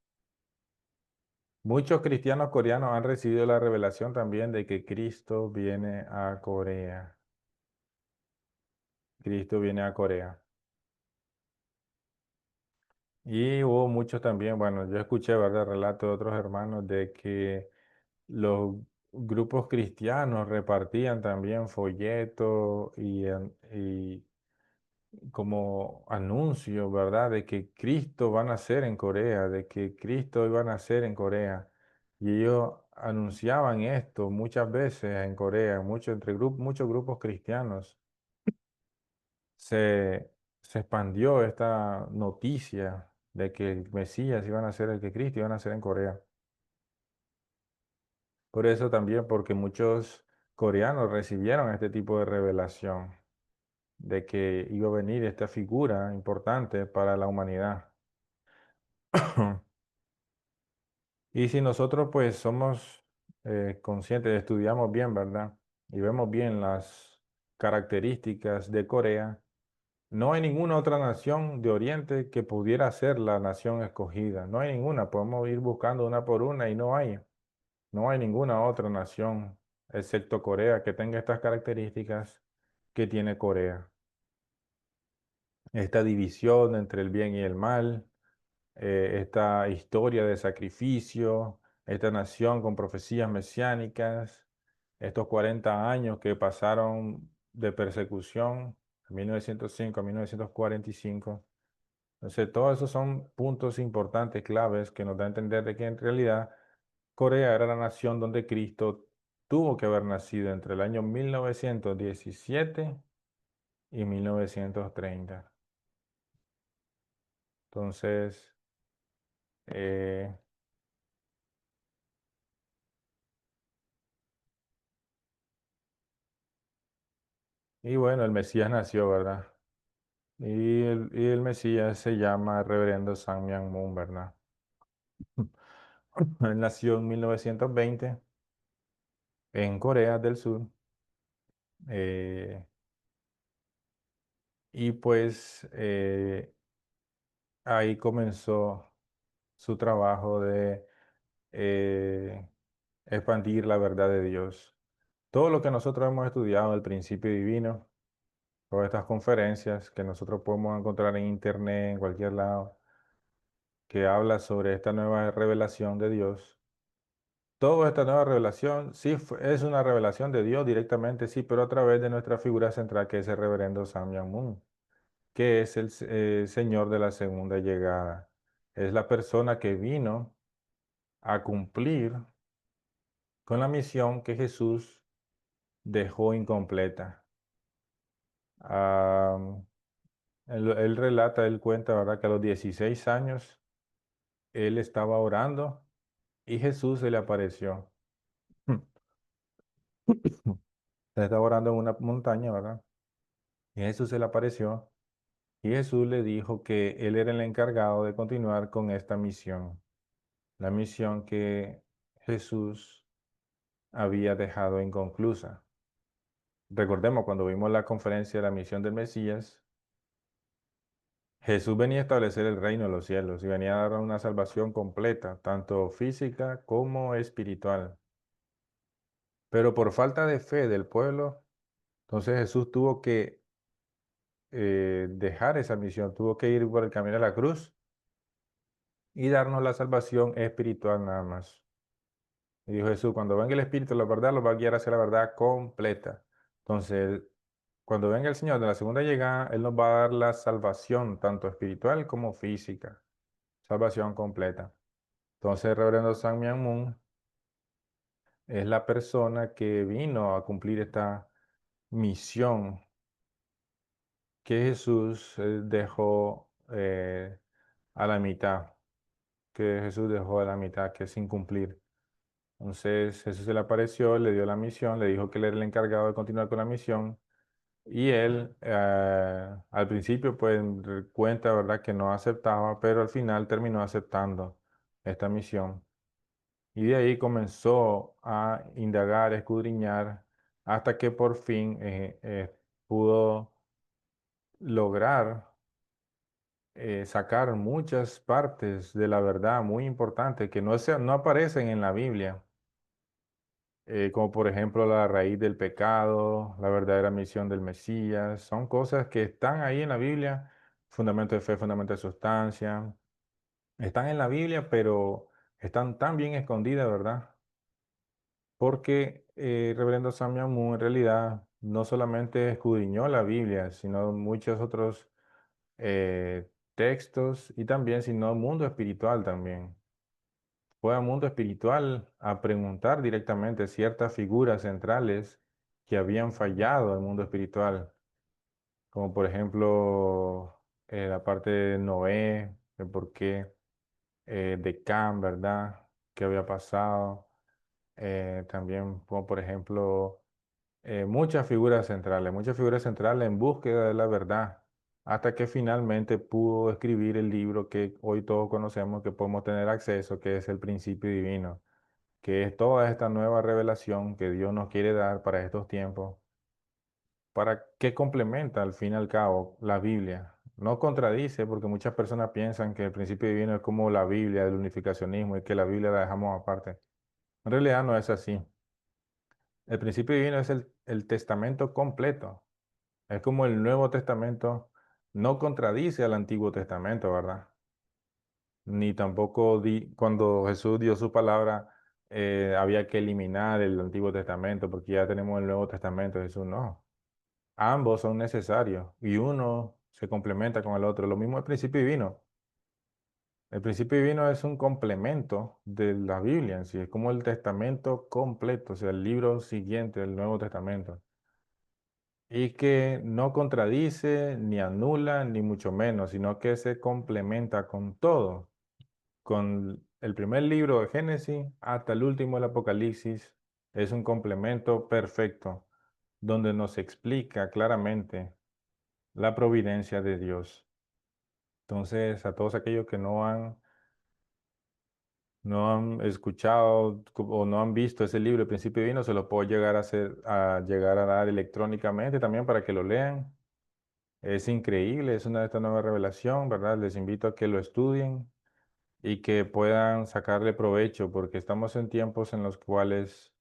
Muchos cristianos coreanos han recibido la revelación también de que Cristo viene a Corea. Cristo viene a Corea. Y hubo muchos también, bueno, yo escuché, ¿verdad?, relatos de otros hermanos de que los grupos cristianos repartían también folletos y como anuncios, ¿verdad?, de que Cristo va a nacer en Corea, de que Cristo iba a nacer en Corea. Y ellos anunciaban esto muchas veces en Corea, muchos grupos cristianos. Se, se expandió esta noticia de que el Mesías iba a nacer, el que Cristo iba a nacer en Corea. Por eso también, porque muchos coreanos recibieron este tipo de revelación de que iba a venir esta figura importante para la humanidad. Y si nosotros pues somos conscientes, estudiamos bien, ¿verdad? Y vemos bien las características de Corea, no hay ninguna otra nación de Oriente que pudiera ser la nación escogida. No hay ninguna. Podemos ir buscando una por una y no hay. No hay ninguna otra nación, excepto Corea, que tenga estas características que tiene Corea. Esta división entre el bien y el mal, esta historia de sacrificio, esta nación con profecías mesiánicas, estos 40 años que pasaron de persecución, de 1905 a 1945. Entonces, todos esos son puntos importantes, claves, que nos da a entender de que en realidad Corea era la nación donde Cristo tuvo que haber nacido entre el año 1917 y 1930. Entonces, eh, y bueno, el Mesías nació, ¿verdad? Y el Mesías se llama Reverendo Sam Myung Moon, ¿verdad? Él nació en 1920 en Corea del Sur. eh, y pues ahí comenzó su trabajo de eh, expandir la verdad de Dios. Todo lo que nosotros hemos estudiado, el principio divino, todas estas conferencias que nosotros podemos encontrar en internet, en cualquier lado, que habla sobre esta nueva revelación de Dios. Toda esta nueva revelación, sí, es una revelación de Dios directamente, sí, pero a través de nuestra figura central, que es el reverendo Sam Myung-Moon, que es el Señor de la segunda llegada. Es la persona que vino a cumplir con la misión que Jesús dejó incompleta. Ah, él relata, él cuenta, ¿verdad? Que a los 16 años él estaba orando y Jesús se le apareció. Él estaba orando en una montaña, ¿verdad? Y Jesús se le apareció y Jesús le dijo que él era el encargado de continuar con esta misión, la misión que Jesús había dejado inconclusa. Recordemos, cuando vimos la conferencia de la misión del Mesías, Jesús venía a establecer el reino de los cielos y venía a dar una salvación completa, tanto física como espiritual. Pero por falta de fe del pueblo, entonces Jesús tuvo que dejar esa misión, tuvo que ir por el camino de la cruz y darnos la salvación espiritual nada más. Y dijo Jesús, cuando venga el Espíritu de la verdad, los va a guiar hacia la verdad completa. Entonces, cuando venga el Señor de la segunda llegada, Él nos va a dar la salvación, tanto espiritual como física. Salvación completa. Entonces, el reverendo Sam Myung Moon es la persona que vino a cumplir esta misión que Jesús dejó a la mitad, que Jesús dejó a la mitad, que es sin cumplir. Entonces Jesús se le apareció, le dio la misión, le dijo que él era el encargado de continuar con la misión y él al principio pues cuenta, ¿verdad?, que no aceptaba, pero al final terminó aceptando esta misión. Y de ahí comenzó a indagar, escudriñar, hasta que por fin pudo lograr sacar muchas partes de la verdad muy importantes que no aparecen en la Biblia, como por ejemplo la raíz del pecado, la verdadera misión del Mesías. Son cosas que están ahí en la Biblia, fundamento de fe, fundamento de sustancia. Están en la Biblia, pero están tan bien escondidas, ¿verdad? Porque el reverendo Samuel Moon en realidad no solamente escudriñó la Biblia, sino muchos otros textos y también, sino mundo espiritual también. Fue al mundo espiritual a preguntar directamente ciertas figuras centrales que habían fallado al mundo espiritual, como por ejemplo la parte de Noé, de por qué, de Cam, ¿verdad? ¿Qué había pasado? También como por ejemplo muchas figuras centrales en búsqueda de la verdad, hasta que finalmente pudo escribir el libro que hoy todos conocemos, que podemos tener acceso, que es el Principio Divino, que es toda esta nueva revelación que Dios nos quiere dar para estos tiempos, para que complementa al fin y al cabo la Biblia. No contradice, porque muchas personas piensan que el Principio Divino es como la Biblia del unificacionismo y que la Biblia la dejamos aparte. En realidad no es así. El Principio Divino es el testamento completo. Es como el Nuevo Testamento no contradice al Antiguo Testamento, ¿verdad? Ni tampoco cuando Jesús dio su palabra había que eliminar el Antiguo Testamento porque ya tenemos el Nuevo Testamento. Jesús no. Ambos son necesarios y uno se complementa con el otro. Lo mismo el principio divino. El principio divino es un complemento de la Biblia en sí. Es como el testamento completo, o sea, el libro siguiente del Nuevo Testamento. Y que no contradice, ni anula, ni mucho menos, sino que se complementa con todo, con el primer libro de Génesis hasta el último del Apocalipsis. Es un complemento perfecto, donde nos explica claramente la providencia de Dios. Entonces, a todos aquellos que no han no han escuchado o no han visto ese libro, El Principio Divino, se los puedo llegar a llegar a dar electrónicamente también para que lo lean. Es increíble, es una de estas nuevas revelación, ¿verdad? Les invito a que lo estudien y que puedan sacarle provecho, porque estamos en tiempos en los cuales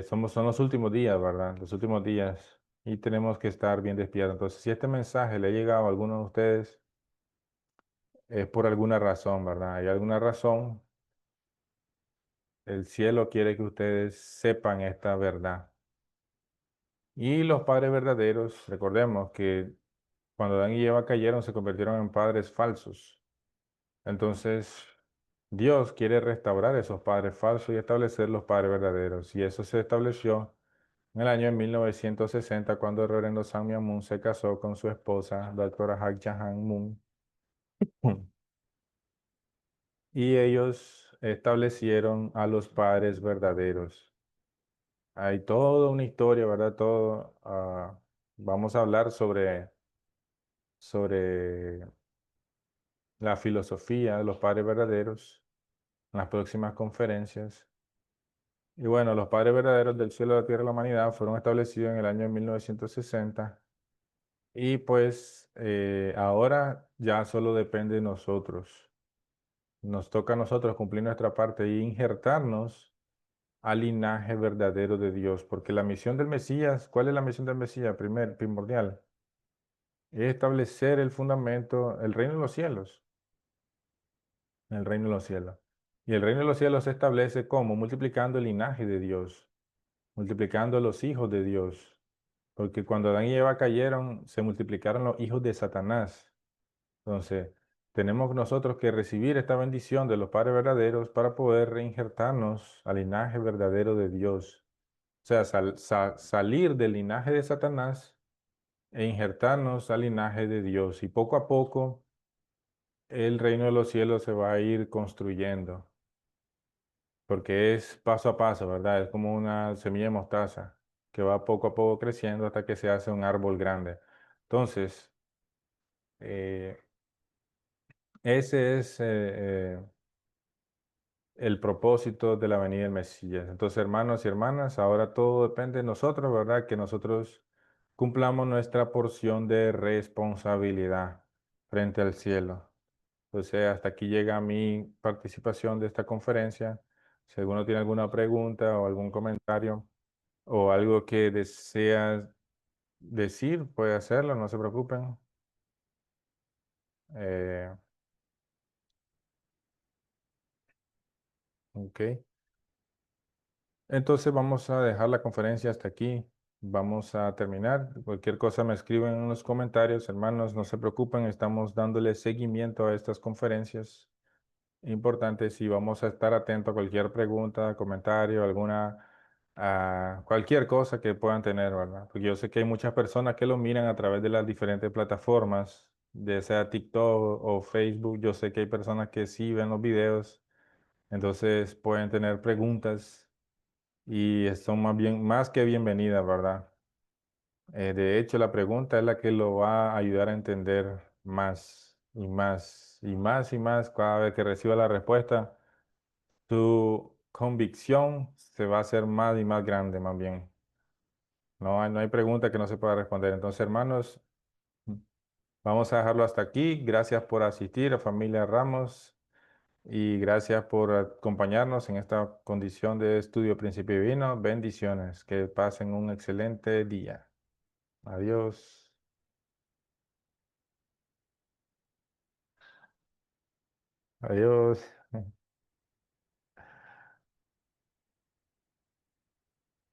son los últimos días, ¿verdad? Los últimos días y tenemos que estar bien despiertos. Entonces, si este mensaje le ha llegado a alguno de ustedes, es por alguna razón, ¿verdad? Hay alguna razón. El cielo quiere que ustedes sepan esta verdad. Y los padres verdaderos, recordemos que cuando Adán y Eva cayeron, se convirtieron en padres falsos. Entonces, Dios quiere restaurar esos padres falsos y establecer los padres verdaderos. Y eso se estableció en el año 1960, cuando el reverendo Sammy Moon se casó con su esposa, la doctora Hak Jahan Moon. Y ellos establecieron a los padres verdaderos. Hay toda una historia, ¿verdad? Todo. Vamos a hablar sobre la filosofía de los padres verdaderos en las próximas conferencias. Y bueno, los padres verdaderos del cielo, la tierra y la humanidad fueron establecidos en el año 1960. Y pues ahora ya solo depende de nosotros. Nos toca a nosotros cumplir nuestra parte y injertarnos al linaje verdadero de Dios. Porque la misión del Mesías, ¿cuál es la misión del Mesías? Primordial, es establecer el fundamento, el reino de los cielos. El reino de los cielos. Y el reino de los cielos se establece como multiplicando el linaje de Dios, multiplicando los hijos de Dios. Porque cuando Adán y Eva cayeron, se multiplicaron los hijos de Satanás. Entonces, tenemos nosotros que recibir esta bendición de los padres verdaderos para poder reinjertarnos al linaje verdadero de Dios. O sea, salir del linaje de Satanás e injertarnos al linaje de Dios. Y poco a poco el reino de los cielos se va a ir construyendo, porque es paso a paso, ¿verdad? Es como una semilla de mostaza que va poco a poco creciendo hasta que se hace un árbol grande. Entonces, eh, ese es el propósito de la venida del Mesías. Entonces, hermanos y hermanas, ahora todo depende de nosotros, ¿verdad? Que nosotros cumplamos nuestra porción de responsabilidad frente al cielo. Entonces, hasta aquí llega mi participación de esta conferencia. Si alguno tiene alguna pregunta o algún comentario o algo que desea decir, puede hacerlo, no se preocupen. Eh, ok. Entonces vamos a dejar la conferencia hasta aquí. Vamos a terminar. Cualquier cosa me escriben en los comentarios, hermanos, no se preocupen, estamos dándole seguimiento a estas conferencias importantes y vamos a estar atentos a cualquier pregunta, comentario, cualquier cosa que puedan tener, ¿verdad? Porque yo sé que hay muchas personas que lo miran a través de las diferentes plataformas, ya sea TikTok o Facebook. Yo sé que hay personas que sí ven los videos, entonces pueden tener preguntas y son más que bienvenidas, ¿verdad? De hecho, la pregunta es la que lo va a ayudar a entender más y más y más y más cada vez que reciba la respuesta. Tu convicción se va a hacer más y más grande, más bien. No hay pregunta que no se pueda responder. Entonces, hermanos, vamos a dejarlo hasta aquí. Gracias por asistir a familia Ramos y gracias por acompañarnos en esta condición de estudio Principio Divino. Bendiciones. Que pasen un excelente día. Adiós. Adiós.